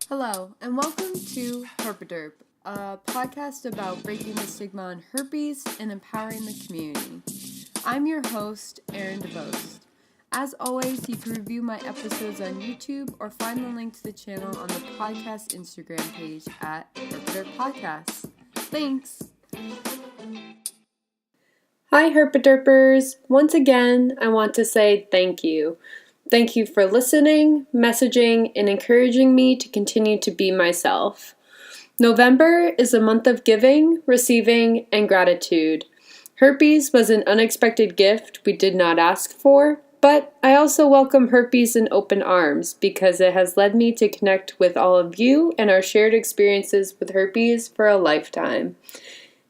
Hello, and welcome to Herp A Derp, a podcast about breaking the stigma on herpes and empowering the community. I'm your host, Erin Devost. As always, you can review my episodes on YouTube or find the link to the channel on the podcast Instagram page at Herp A Derp Podcasts. Thanks! Hi, Herp A Derpers! Once again, I want to say thank you. Thank you for listening, messaging, and encouraging me to continue to be myself. November is a month of giving, receiving, and gratitude. Herpes was an unexpected gift we did not ask for, but I also welcome herpes in open arms because it has led me to connect with all of you and our shared experiences with herpes for a lifetime.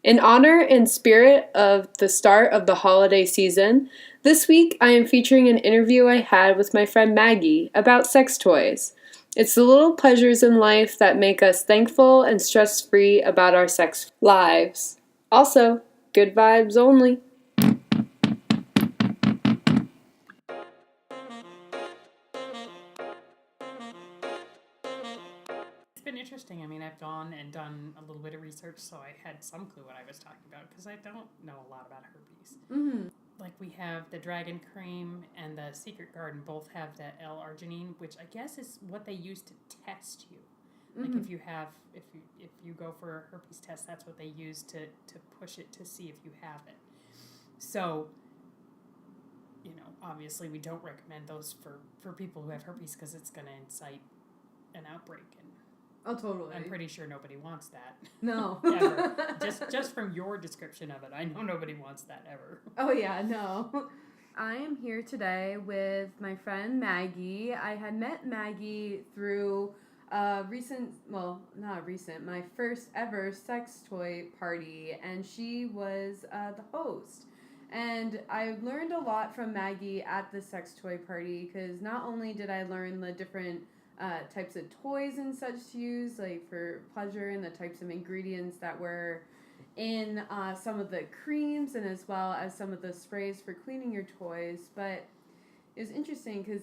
In honor and spirit of the start of the holiday season, this week I am featuring an interview I had with my friend Maggie about sex toys. It's the little pleasures in life that make us thankful and stress-free about our sex lives. Also, good vibes only. It's been interesting. I mean, I've gone and done a little bit of research, so I had some clue what I was talking about, because I don't know a lot about herpes. Mm-hmm. Like, we have the Dragon Cream and the Secret Garden both have that L-arginine, which I guess is what they use to test you. Like, if you go for a herpes test, that's what they use to push it to see if you have it. So, obviously we don't recommend those for people who have herpes, because it's going to incite an outbreak, and Oh, totally. I'm pretty sure nobody wants that. No. Ever. Just from your description of it, I know nobody wants that ever. Oh, yeah, no. I am here today with my friend Maggie. I had met Maggie through my first ever sex toy party, and she was the host. And I learned a lot from Maggie at the sex toy party, because not only did I learn the different types of toys and such to use, like for pleasure, and the types of ingredients that were in some of the creams, and as well as some of the sprays for cleaning your toys. But it was interesting because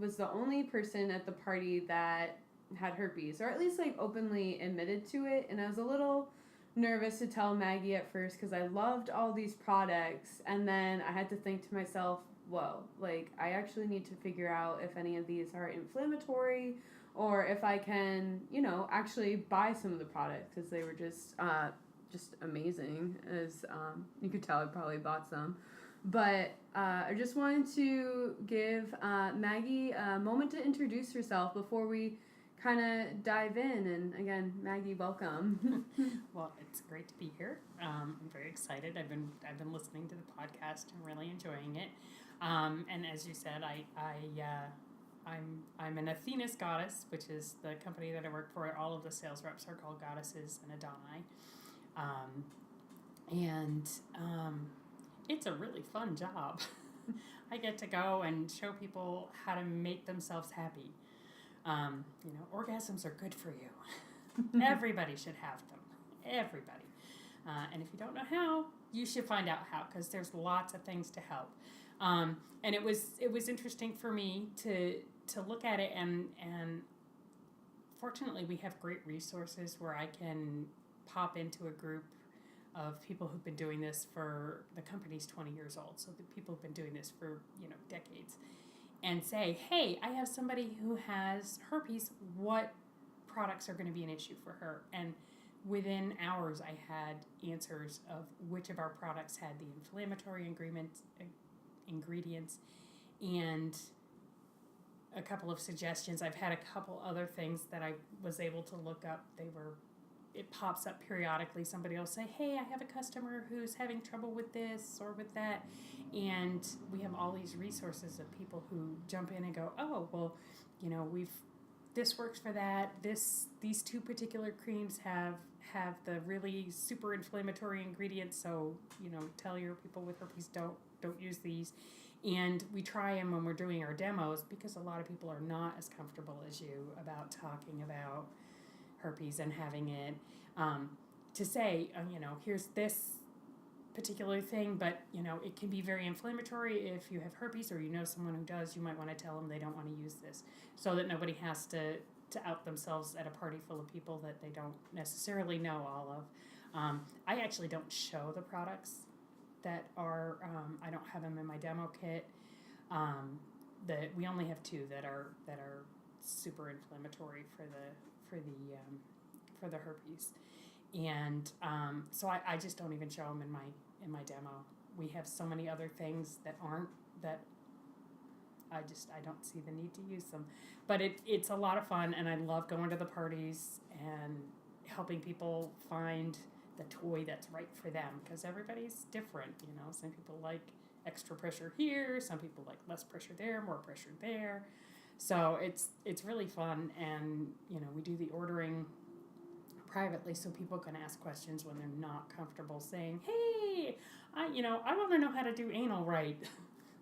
was the only person at the party that had herpes, or at least like openly admitted to it, and I was a little nervous to tell Maggie at first because I loved all these products, and then I had to think to myself, whoa, like I actually need to figure out if any of these are inflammatory, or if I can, actually buy some of the products, because they were just amazing. As you could tell, I probably bought some. But I just wanted to give Maggie a moment to introduce herself before we kind of dive in. And again, Maggie, welcome. Well, it's great to be here. I'm very excited. I've been listening to the podcast and really enjoying it. And as you said, I'm an Athena's goddess, which is the company that I work for. All of the sales reps are called goddesses and Adonai. It's a really fun job. I get to go and show people how to make themselves happy. Orgasms are good for you. Everybody should have them. Everybody. And if you don't know how, you should find out how, because there's lots of things to help. And it was interesting for me to look at it, and fortunately we have great resources where I can pop into a group of people who've been doing this for, the company's 20 years old, so the people who've been doing this for decades, and say, hey, I have somebody who has herpes, what products are going to be an issue for her? And within hours I had answers of which of our products had the inflammatory ingredients, and a couple of suggestions. I've had a couple other things that I was able to look up. It pops up periodically. Somebody will say, hey, I have a customer who's having trouble with this or with that. And we have all these resources of people who jump in and go, oh, well, this works for that. These two particular creams have the really super inflammatory ingredients, so tell your people with herpes don't use these. And we try them when we're doing our demos, because a lot of people are not as comfortable as you about talking about herpes and having it, to say, here's this particular thing, but it can be very inflammatory. If you have herpes, or someone who does, you might want to tell them they don't want to use this, so that nobody has to to out themselves at a party full of people that they don't necessarily know all of. I actually don't show the products that are, I don't have them in my demo kit. We only have 2 that are super inflammatory for the herpes, and so I just don't even show them in my demo. We have so many other things that aren't, that I don't see the need to use them. But it's a lot of fun, and I love going to the parties and helping people find the toy that's right for them, because everybody's different, you know. Some people like extra pressure here, some people like less pressure there, more pressure there. So it's really fun, and you know, we do the ordering privately so people can ask questions when they're not comfortable saying, "Hey, I want to know how to do anal right."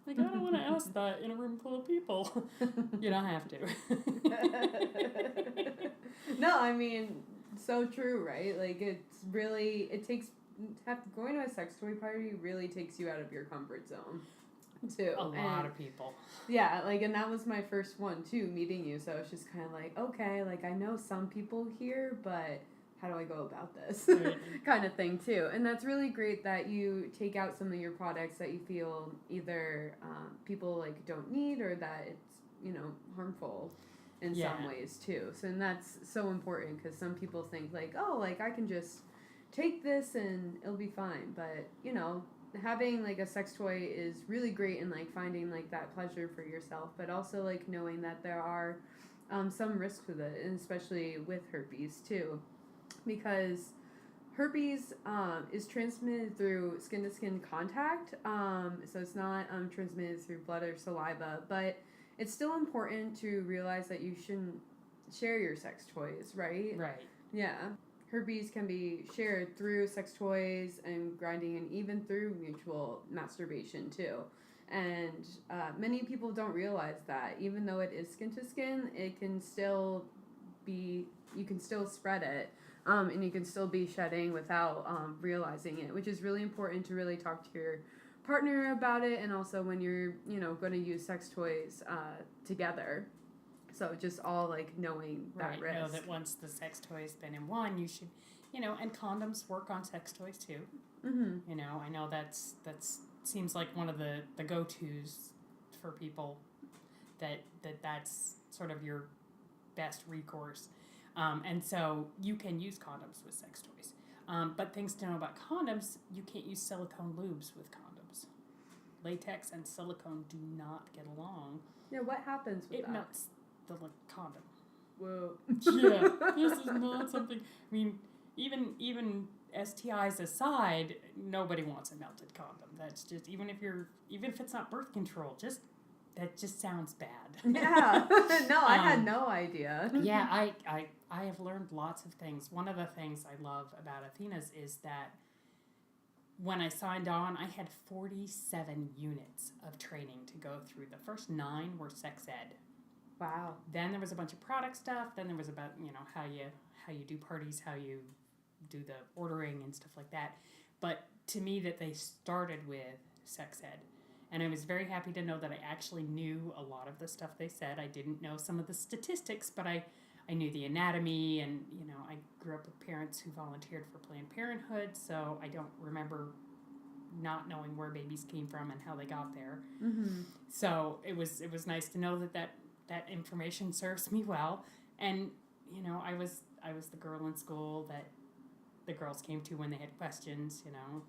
Like, I don't want to ask that in a room full of people. You don't have to. No, I mean, so true, right? Like, going to a sex toy party really takes you out of your comfort zone, too. A lot of people. Yeah, like, and that was my first one, too, meeting you. So it's just kind of like, okay, like, I know some people here, but how do I go about this? Kind of thing, too. And that's really great that you take out some of your products that you feel either people, like, don't need, or that it's, you know, harmful in some ways, too. So, and that's so important, because some people think, like, oh, like, I can just take this and it'll be fine. But, you know, having, like, a sex toy is really great in, like, finding, like, that pleasure for yourself, but also, like, knowing that there are some risks with it, and especially with herpes, too. Because herpes is transmitted through skin-to-skin contact, so it's not transmitted through blood or saliva, but it's still important to realize that you shouldn't share your sex toys, right? Right. Yeah. Herpes can be shared through sex toys and grinding, and even through mutual masturbation, too. And many people don't realize that. Even though it is skin-to-skin, it can still be, you can still spread it. And you can still be shedding without realizing it, which is really important to really talk to your partner about it, and also when you're, you know, going to use sex toys together. So just all, like, knowing that risk. Know that once the sex toy has been in one, you should, you know, and condoms work on sex toys too. Mm-hmm. You know, I know that's seems like one of the go-tos for people, that's sort of your best recourse. And so you can use condoms with sex toys. But things to know about condoms, you can't use silicone lubes with condoms. Latex and silicone do not get along. Yeah, what happens with that? It melts the condom. Whoa. Yeah, this is not something, I mean, even STIs aside, nobody wants a melted condom. That's just, even if it's not birth control, that just sounds bad. Yeah. No, I had no idea. Yeah, I have learned lots of things. One of the things I love about Athena's is that when I signed on, I had 47 units of training to go through. The first 9 were sex ed. Wow. Then there was a bunch of product stuff. Then there was about, you know, how you do parties, how you do the ordering and stuff like that. But to me, that they started with sex ed. And I was very happy to know that I actually knew a lot of the stuff they said. I didn't know some of the statistics, but I knew the anatomy, and, you know, I grew up with parents who volunteered for Planned Parenthood, so I don't remember not knowing where babies came from and how they got there. Mm-hmm. So it was nice to know that information serves me well. And, you know, I was the girl in school that the girls came to when they had questions, you know.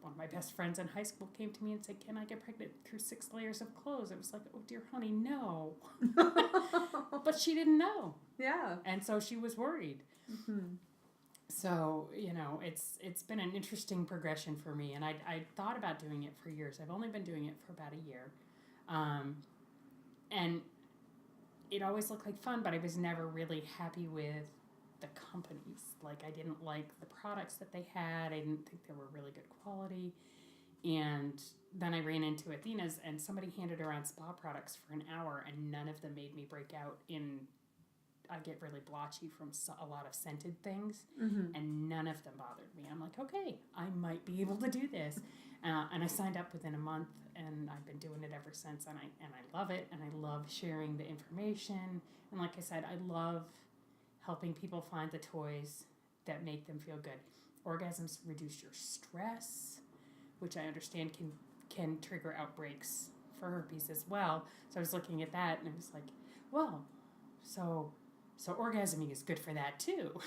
One of my best friends in high school came to me and said, "Can I get pregnant through 6 layers of clothes?" I was like, "Oh, dear honey, no." But she didn't know. Yeah. And so she was worried. Mm-hmm. So, you know, it's been an interesting progression for me. And I thought about doing it for years. I've only been doing it for about a year. And it always looked like fun, but I was never really happy with the companies. Like, I didn't like the products that they had. I didn't think they were really good quality. And then I ran into Athena's, and somebody handed around spa products for an hour, and none of them made me break out in I get really blotchy from a lot of scented things, Mm-hmm. and none of them bothered me. I'm like, okay, I might be able to do this. And I signed up within a month, and I've been doing it ever since, and I love it, and I love sharing the information. And like I said, I love helping people find the toys that make them feel good. Orgasms reduce your stress, which I understand can trigger outbreaks for herpes as well. So I was looking at that, and I was like, well, so orgasming is good for that too.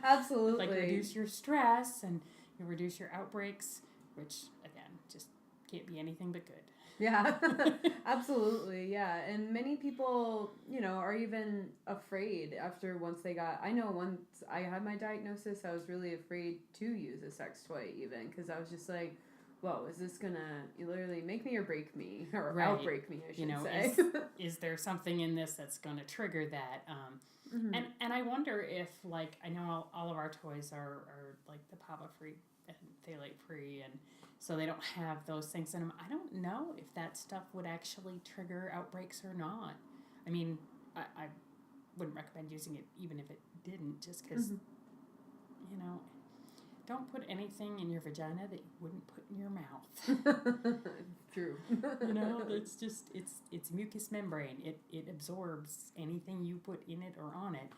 Absolutely. Like reduce your stress and you reduce your outbreaks, which again just can't be anything but good. Yeah, absolutely. Yeah. And many people, are even afraid after once they got, I know once I had my diagnosis, I was really afraid to use a sex toy even because I was just like, whoa, is this going to literally make me or break me or Right. outbreak me, I should say. Is there something in this that's going to trigger that? Mm-hmm. And I wonder if, like, I know all of our toys are like the PABA free and phthalate free, and so they don't have those things in them. I don't know if that stuff would actually trigger outbreaks or not. I mean, I wouldn't recommend using it even if it didn't, just because, don't put anything in your vagina that you wouldn't put in your mouth. True. It's just, it's mucous membrane. It absorbs anything you put in it or on it.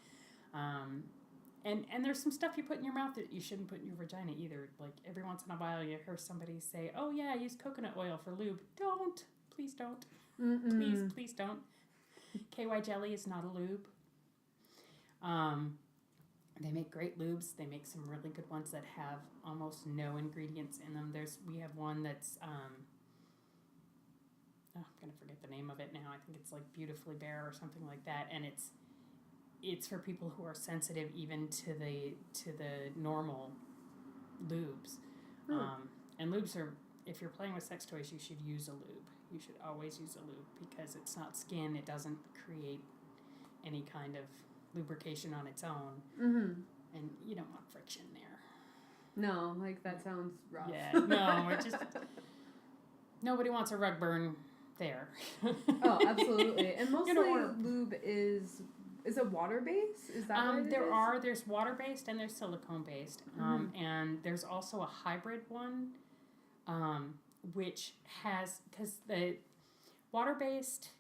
And there's some stuff you put in your mouth that you shouldn't put in your vagina either. Like every once in a while you hear somebody say, oh yeah, use coconut oil for lube. Don't. Please don't. Mm-mm. Please don't. KY jelly is not a lube. They make great lubes. They make some really good ones that have almost no ingredients in them. We have one that's I'm gonna forget the name of it now. I think it's like Beautifully Bare or something like that, and it's for people who are sensitive even to the normal lubes. And lubes are, if you're playing with sex toys, you should use a lube. You should always use a lube because it's not skin. It doesn't create any kind of lubrication on its own. Mm-hmm. And you don't want friction there. No, like that sounds rough. Yeah, no, it just, nobody wants a rug burn there. Oh, absolutely. And mostly lube is it water-based? Is that what it is? There's water-based and there's silicone-based. And there's also a hybrid one, which has, because the water-based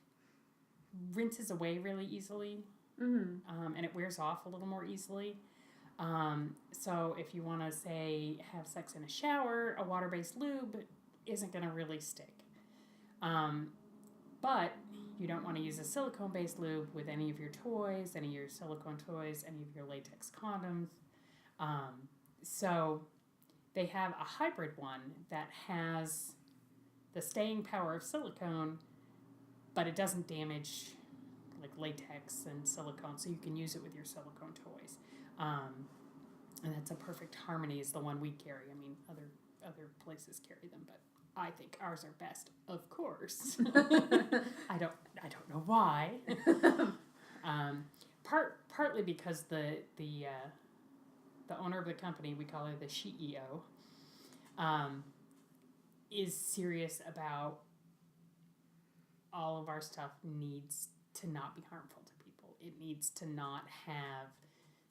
rinses away really easily. Mm-hmm. And it wears off a little more easily. So if you want to, say, have sex in a shower, a water-based lube isn't going to really stick. But you don't want to use a silicone-based lube with any of your toys, any of your silicone toys, any of your latex condoms. So they have a hybrid one that has the staying power of silicone, but it doesn't damage like latex and silicone, so you can use it with your silicone toys. And that's a perfect harmony is the one we carry. I mean, other places carry them, but I think ours are best, of course. I don't know why. Partly because the owner of the company, we call her the CEO, is serious about all of our stuff needs to not be harmful to people. It needs to not have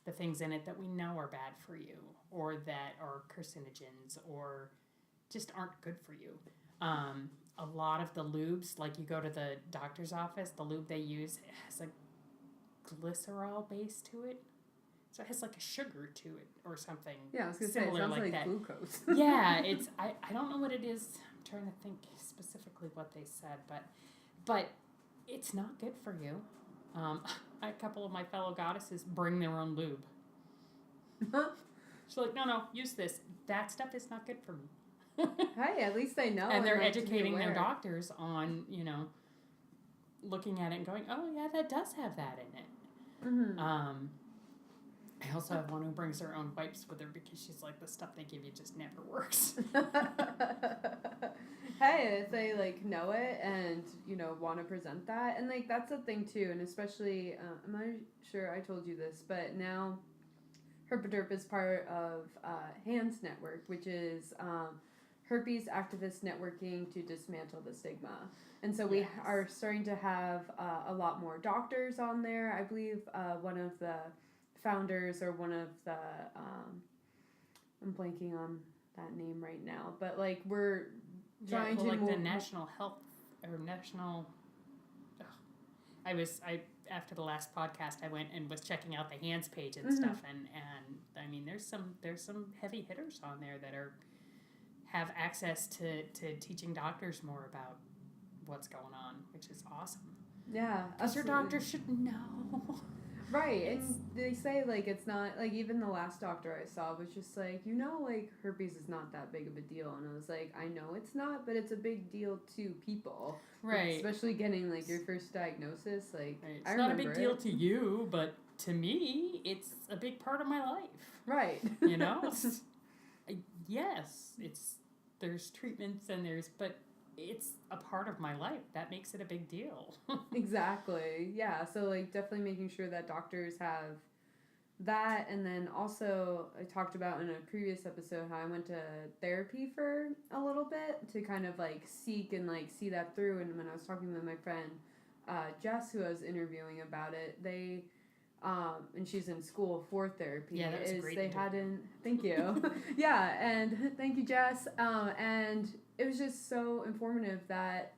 the things in it that we know are bad for you or that are carcinogens or just aren't good for you. A lot of the lubes, like you go to the doctor's office, the lube they use has a glycerol base to it. So it has like a sugar to it or something. Yeah, I was going to say, it sounds like that. Glucose. Yeah, I don't know what it is. I'm trying to think specifically what they said, but it's not good for you. A couple of my fellow goddesses bring their own lube. She's like, no, use this. That stuff is not good for me. Hey, at least they know. And they're educating their doctors on, looking at it and going, oh, yeah, that does have that in it. Mm-hmm. I also have one who brings her own wipes with her because she's like, the stuff they give you just never works. Hey, if they know it and want to present that, and that's a thing too, and especially I'm not sure I told you this, but now Herp A Derp is part of HANDS Network, which is Herpes Activist Networking to Dismantle the Stigma. And so we are starting to have a lot more doctors on there. I believe one of the founders or one of the, I'm blanking on that name right now, but like we're trying to like move the National Health or National. After the last podcast, I went and was checking out the hands page and stuff, and I mean, there's some heavy hitters on there that have access to teaching doctors more about what's going on, which is awesome. Yeah, because your doctor should know. Right, and they say, like, it's not, like, even the last doctor I saw was just like, like, herpes is not that big of a deal. And I was like, I know it's not, but it's a big deal to people. Right. Especially getting, like, your first diagnosis. Like, right. It's not a big deal to you, but to me, it's a big part of my life. Right. You know? Yes, there's treatments and but it's a part of my life. That makes it a big deal. Exactly. Yeah. So, like, definitely making sure that doctors have that. And then also, I talked about in a previous episode how I went to therapy for a little bit to kind of, like, seek and, like, see that through. And when I was talking with my friend Jess, who I was interviewing about it, they... and she's in school for therapy. Yeah, that was great. They hadn't. Thank you. Yeah, and thank you, Jess. And it was just so informative that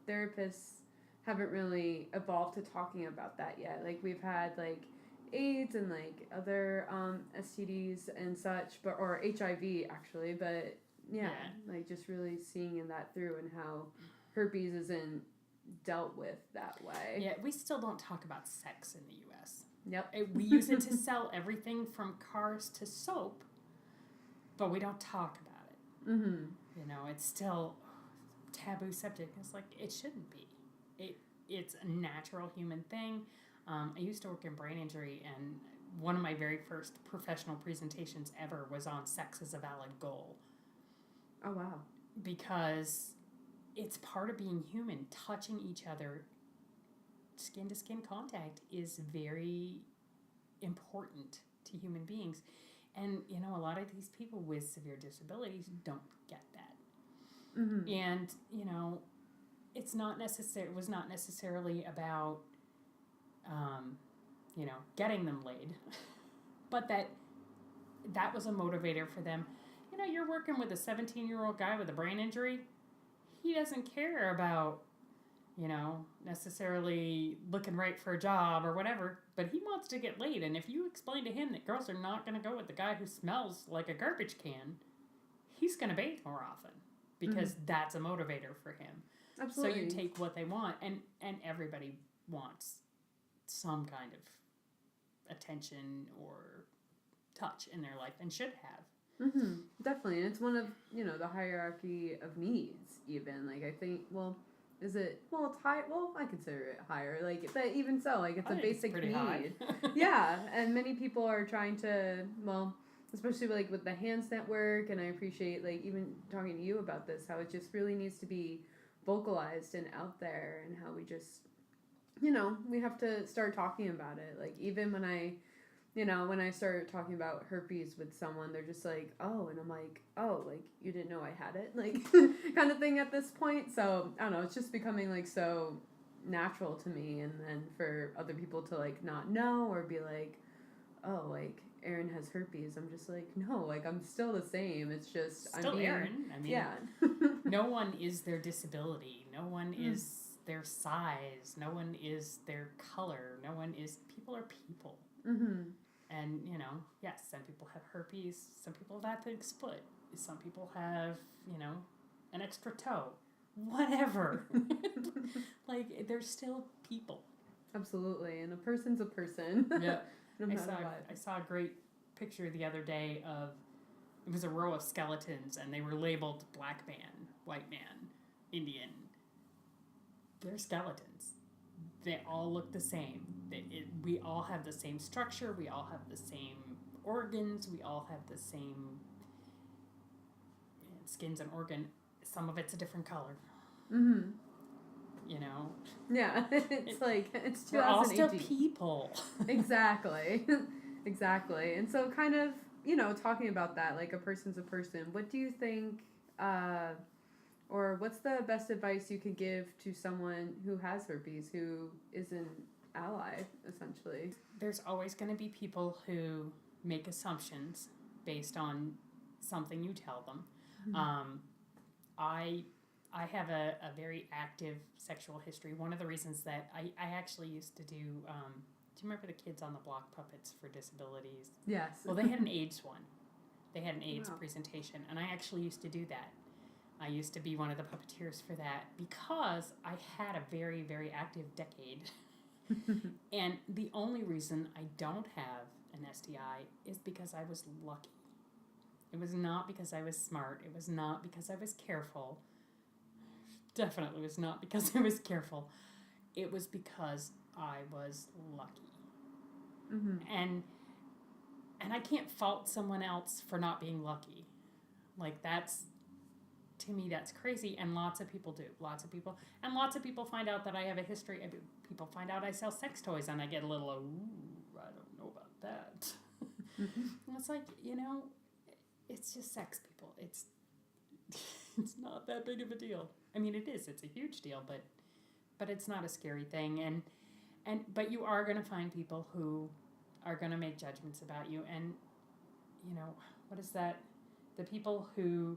therapists haven't really evolved to talking about that yet. Like we've had like AIDS and like other STDs and such, or HIV actually. But yeah, like just really seeing that through and how herpes isn't dealt with that way. Yeah, we still don't talk about sex in the U.S. Yep. We use it to sell everything from cars to soap, but we don't talk about it. Mm-hmm. It's still taboo subject. It's like, it shouldn't be. It's a natural human thing. I used to work in brain injury, and one of my very first professional presentations ever was on sex as a valid goal. Oh, wow. Because it's part of being human. Touching each other, skin-to-skin contact is very important to human beings. And, a lot of these people with severe disabilities don't get that. Mm-hmm. And, it was not necessarily about, getting them laid, but that was a motivator for them. You're working with a 17-year-old guy with a brain injury. He doesn't care about, necessarily looking right for a job or whatever, but he wants to get laid. And if you explain to him that girls are not going to go with the guy who smells like a garbage can, he's going to bathe more often because that's a motivator for him. Absolutely. So you take what they want, and everybody wants some kind of attention or touch in their life and should have. Mm-hmm. Definitely. And it's one of, the hierarchy of needs even. Like, I think, is it, it's high, I consider it higher. Like, but even so, like, it's a basic need. High. Yeah. And many people are trying to, especially like with the Hands Network, and I appreciate like even talking to you about this, how it just really needs to be vocalized and out there, and how we just, we have to start talking about it. Like even when I started talking about herpes with someone, they're just like, oh, and I'm like, oh, like you didn't know I had it, like kind of thing at this point. So I don't know, it's just becoming like so natural to me, and then for other people to like not know or be like, oh, like Erin has herpes. I'm just like, no, like I'm still the same. It's just still Erin. I mean, yeah. No one is their disability. No one is their size. No one is their color. No one is. People are people. Mm-hmm. And yes, some people have herpes. Some people have that big foot. Some people have an extra toe. Whatever. Like they're still people. Absolutely, and a person's a person. Yeah. No matter what. I saw a great picture the other day of, it was a row of skeletons, and they were labeled black man, white man, Indian. They're skeletons. They all look the same. We all have the same structure. We all have the same organs. We all have the same skin's an organ. Some of it's a different color. Mm-hmm. Yeah, it's like, it's 2018. We're all still people. Exactly. Exactly. And so kind of, Or what's the best advice you could give to someone who has herpes, who is an ally, essentially? There's always going to be people who make assumptions based on something you tell them. Mm-hmm. I have a very active sexual history. One of the reasons that I actually used to do you remember the Kids on the Block puppets for disabilities? Yes. Well, they had an AIDS one. They had an AIDS Wow. presentation, and I actually used to do that. I used to be one of the puppeteers for that because I had a very, very active decade. And the only reason I don't have an STI is because I was lucky. It was not because I was smart. It was not because I was careful. Definitely was not because I was careful. It was because I was lucky. Mm-hmm. And I can't fault someone else for not being lucky. Like, that's, to me, that's crazy. And lots of people do. Lots of people. And lots of people find out that I have a history. People find out I sell sex toys, and I get a little, ooh, I don't know about that. And it's like, it's just sex, people. It's not that big of a deal. I mean, it is. It's a huge deal, but it's not a scary thing. But you are going to find people who are going to make judgments about you. And, what is that? The people who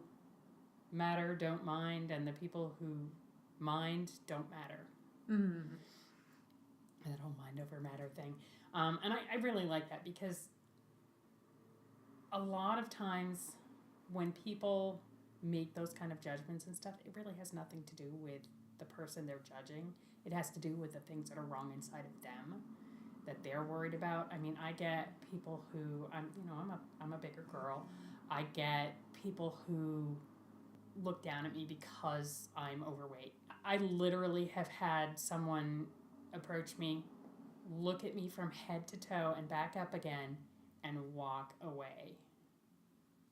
matter don't mind, and the people who mind don't matter. Mm-hmm. That whole mind over matter thing. And I really like that, because a lot of times when people make those kind of judgments and stuff, it really has nothing to do with the person they're judging. It has to do with the things that are wrong inside of them that they're worried about. I mean, I get people who, I'm a bigger girl. I get people who look down at me because I'm overweight. I literally have had someone approach me, look at me from head to toe and back up again and walk away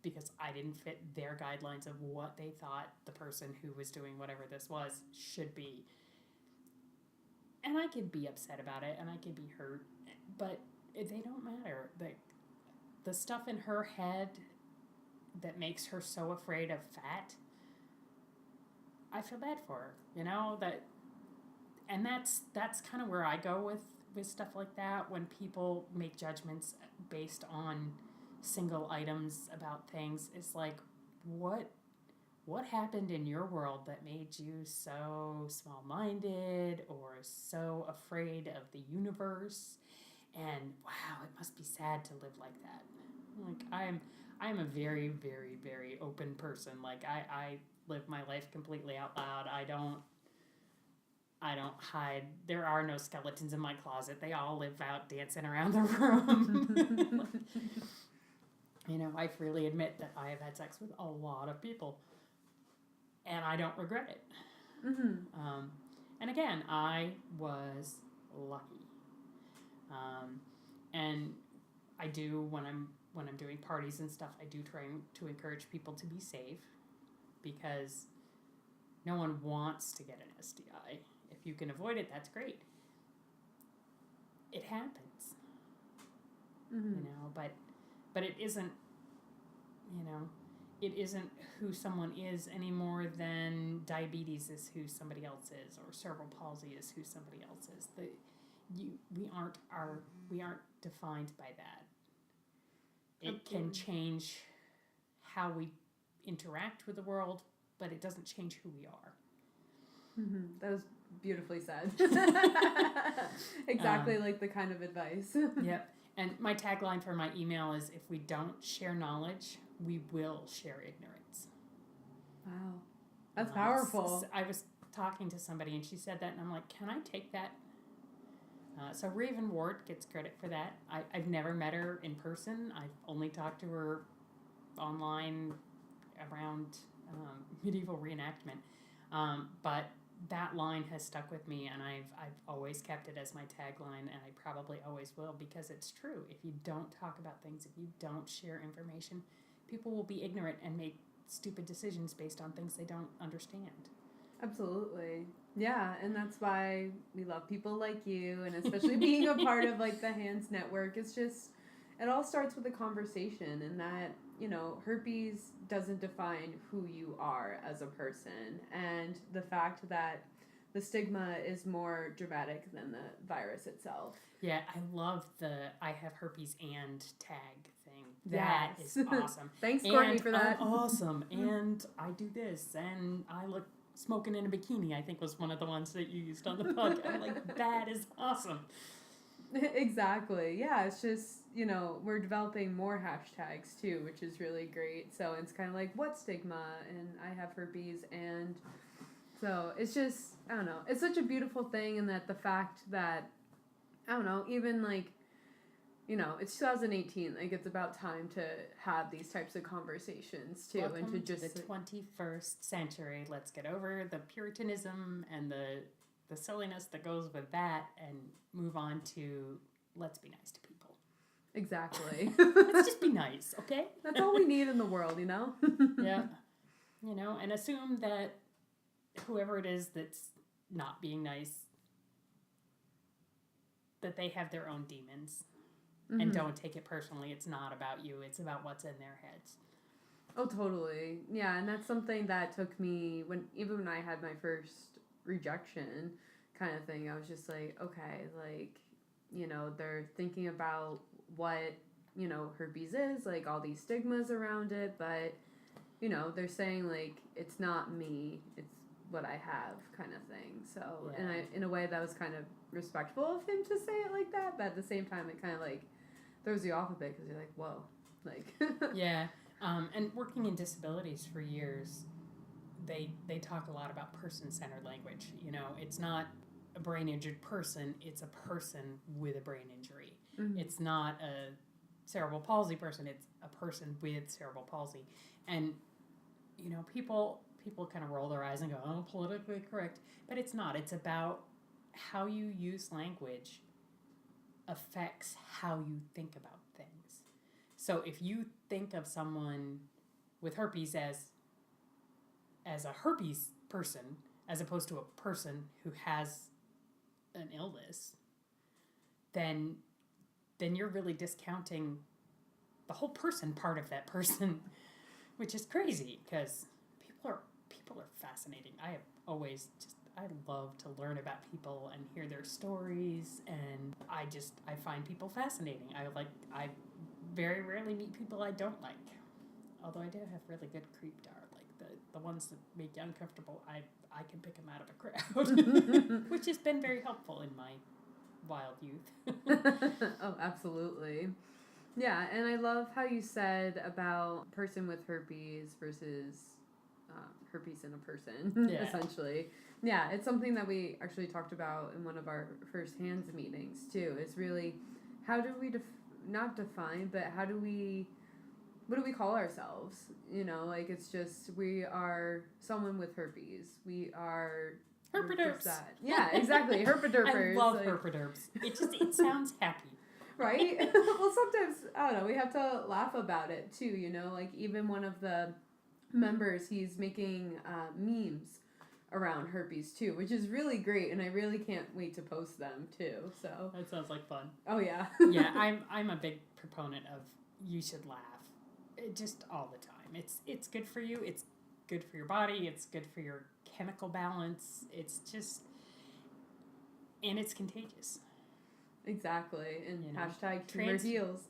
because I didn't fit their guidelines of what they thought the person who was doing whatever this was should be. And I could be upset about it, and I could be hurt, but they don't matter. The stuff in her head that makes her so afraid of fat, I feel bad for her, and that's kind of where I go with stuff like that. When people make judgments based on single items about things, it's like, what happened in your world that made you so small-minded or so afraid of the universe? And wow, it must be sad to live like that. Like, I'm a very, very, very open person. Like, I live my life completely out loud. I don't hide. There are no skeletons in my closet. They all live out dancing around the room. I freely admit that I have had sex with a lot of people, and I don't regret it. Mm-hmm. And again, I was lucky. And I do, when I'm doing parties and stuff, I do try to encourage people to be safe, because no one wants to get an STI. If you can avoid it, that's great. It happens. Mm-hmm. But it isn't, it isn't who someone is any more than diabetes is who somebody else is, or cerebral palsy is who somebody else is. We aren't defined by that. It can change how we interact with the world, but it doesn't change who we are. Mm-hmm. That was beautifully said. Exactly like the kind of advice. Yep. And my tagline for my email is, if we don't share knowledge, we will share ignorance. Wow. That's powerful. I was talking to somebody, and she said that, and I'm like, can I take that? So Raven Ward gets credit for that. I've never met her in person. I've only talked to her online around medieval reenactment. But that line has stuck with me, and I've always kept it as my tagline, and I probably always will, because it's true. If you don't talk about things, if you don't share information, people will be ignorant and make stupid decisions based on things they don't understand. Absolutely. Yeah, and that's why we love people like you, and especially being a part of like the Hands Network. It's it all starts with a conversation, and that, you know, herpes doesn't define who you are as a person, and the fact that the stigma is more dramatic than the virus itself. Yeah, I love the I have herpes and tag thing. That is awesome. Thanks, Courtney, for that. I'm awesome, and I do this, and I look smoking in a bikini, I think was one of the ones that you used on the podcast. I'm like, that is awesome. Exactly. Yeah, it's just, you know, we're developing more hashtags too, which is really great. So it's kind of like, what stigma? And I have herpes. And so it's just, I don't know, it's such a beautiful thing. And that the fact that, I don't know, even like, you know, it's 2018. Like, it's about time to have these types of conversations too. Welcome and to just the 21st century. Let's get over the Puritanism and the silliness that goes with that and move on to let's be nice to people. Exactly. Let's just be nice, okay? That's all we need in the world, you know? Yeah. You know, and assume that whoever it is that's not being nice, that they have their own demons. Mm-hmm. And don't take it personally. It's not about you. It's about what's in their heads. Oh, totally. Yeah, and that's something that took me, even when I had my first rejection kind of thing, I was just like, okay, like, you know, they're thinking about what, you know, herpes is, like all these stigmas around it, but, you know, they're saying like, it's not me, it's what I have kind of thing. So, yeah. And in a way that was kind of respectful of him to say it like that, but at the same time, it kind of like throws you off a bit because you're like, whoa, like. Yeah. And working in disabilities for years, they talk a lot about person-centered language. You know, it's not a brain-injured person, it's a person with a brain injury. Mm-hmm. It's not a cerebral palsy person, it's a person with cerebral palsy. And, you know, people kind of roll their eyes and go, oh, politically correct. But it's not. It's about how you use language affects how you think about things. So if you think of someone with herpes as a herpes person, as opposed to a person who has an illness, then you're really discounting the whole person part of that person, which is crazy because people are fascinating. I love to learn about people and hear their stories, and I find people fascinating. I very rarely meet people I don't like. Although I do have really good creep dar, like the ones that make you uncomfortable, I can pick them out of a crowd, which has been very helpful in my wild youth. Oh, absolutely. Yeah, and I love how you said about person with herpes versus herpes in a person, yeah. Essentially. Yeah, it's something that we actually talked about in one of our first hands meetings, too. It's really, how do we, not define, but what do we call ourselves? You know, like, it's just, we are someone with herpes. We are... Herp A Derps. Yeah, exactly. Herp A Derpers. I love Herp A Derps. It sounds happy. Right? Well, sometimes, I don't know, we have to laugh about it, too, you know? Like, even one of the members, he's making memes around herpes, too, which is really great, and I really can't wait to post them, too, so. That sounds like fun. Oh, yeah. Yeah, I'm a big proponent of you should laugh. Just all the time. It's good for you, it's good for your body, it's good for your chemical balance, it's just, and it's contagious. Exactly, and you know, hashtag humor heals.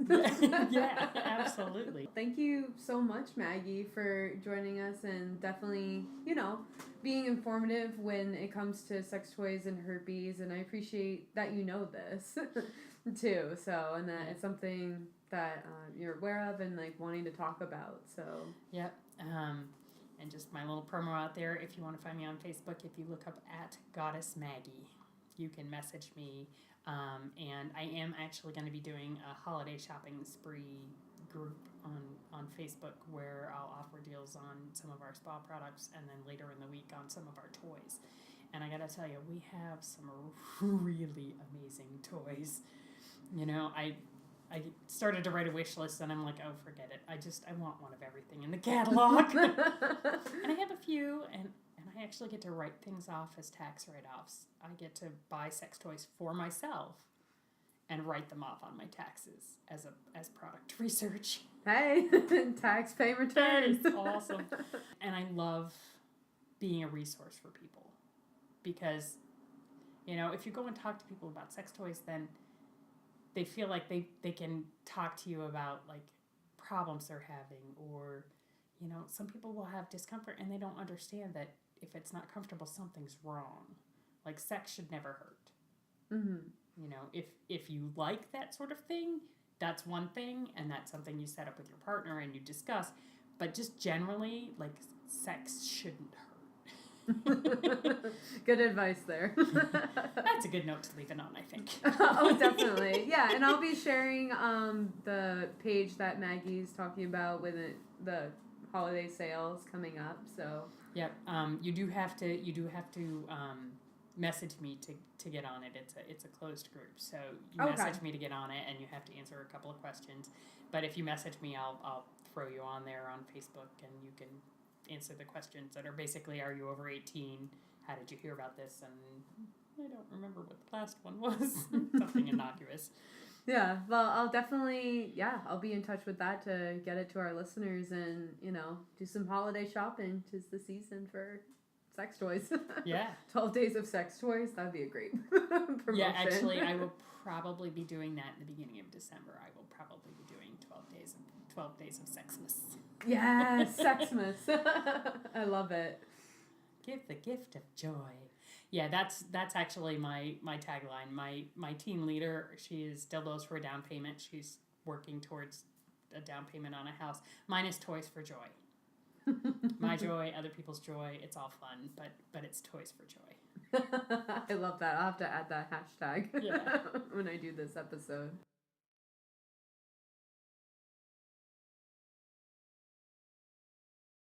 Yeah, absolutely. Thank you so much, Maggie, for joining us and definitely, you know, being informative when it comes to sex toys and herpes, and I appreciate that you know this, too, so, and that it's something that you're aware of and, like, wanting to talk about, so. Yep, and just my little promo out there, if you want to find me on Facebook, if you look up @Goddess Maggie, you can message me. And I am actually going to be doing a holiday shopping spree group on Facebook where I'll offer deals on some of our spa products and then later in the week on some of our toys. And I got to tell you, we have some really amazing toys. You know, I started to write a wish list and I'm like, oh, forget it. I want one of everything in the catalog. And I have a few, and I actually get to write things off as tax write-offs. I get to buy sex toys for myself and write them off on my taxes as product research. Hey, tax pay returns. That is awesome. And I love being a resource for people because, you know, if you go and talk to people about sex toys, then they feel like they can talk to you about like problems they're having, or, you know, some people will have discomfort and they don't understand that if it's not comfortable, something's wrong. Like sex should never hurt. Mm-hmm. You know, if you like that sort of thing, that's one thing, and that's something you set up with your partner and you discuss. But just generally, like, sex shouldn't hurt. Good advice there. That's a good note to leave it on, I think. Oh, definitely. Yeah, and I'll be sharing the page that Maggie's talking about with the holiday sales coming up. So yep. You do have to message me to get on it. It's a closed group, so you message me to get on it, and you have to answer a couple of questions. But if you message me, I'll throw you on there on Facebook, and you can answer the questions that are basically, are you over 18? How did you hear about this? And I don't remember what the last one was. Something innocuous. Yeah, well, I'll definitely, I'll be in touch with that to get it to our listeners and, you know, do some holiday shopping. 'Tis the season for sex toys. Yeah. 12 days of sex toys. That'd be a great promotion. Yeah, actually, I will probably be doing that in the beginning of December. I will probably be doing 12 days of Sexmas. Yes, Sexmas. I love it. Give the gift of joy. Yeah, that's actually my tagline. My team leader, she is dildos for a down payment. She's working towards a down payment on a house. Mine is toys for joy. My joy, other people's joy. It's all fun, but it's toys for joy. I love that. I'll have to add that hashtag Yeah. when I do this episode.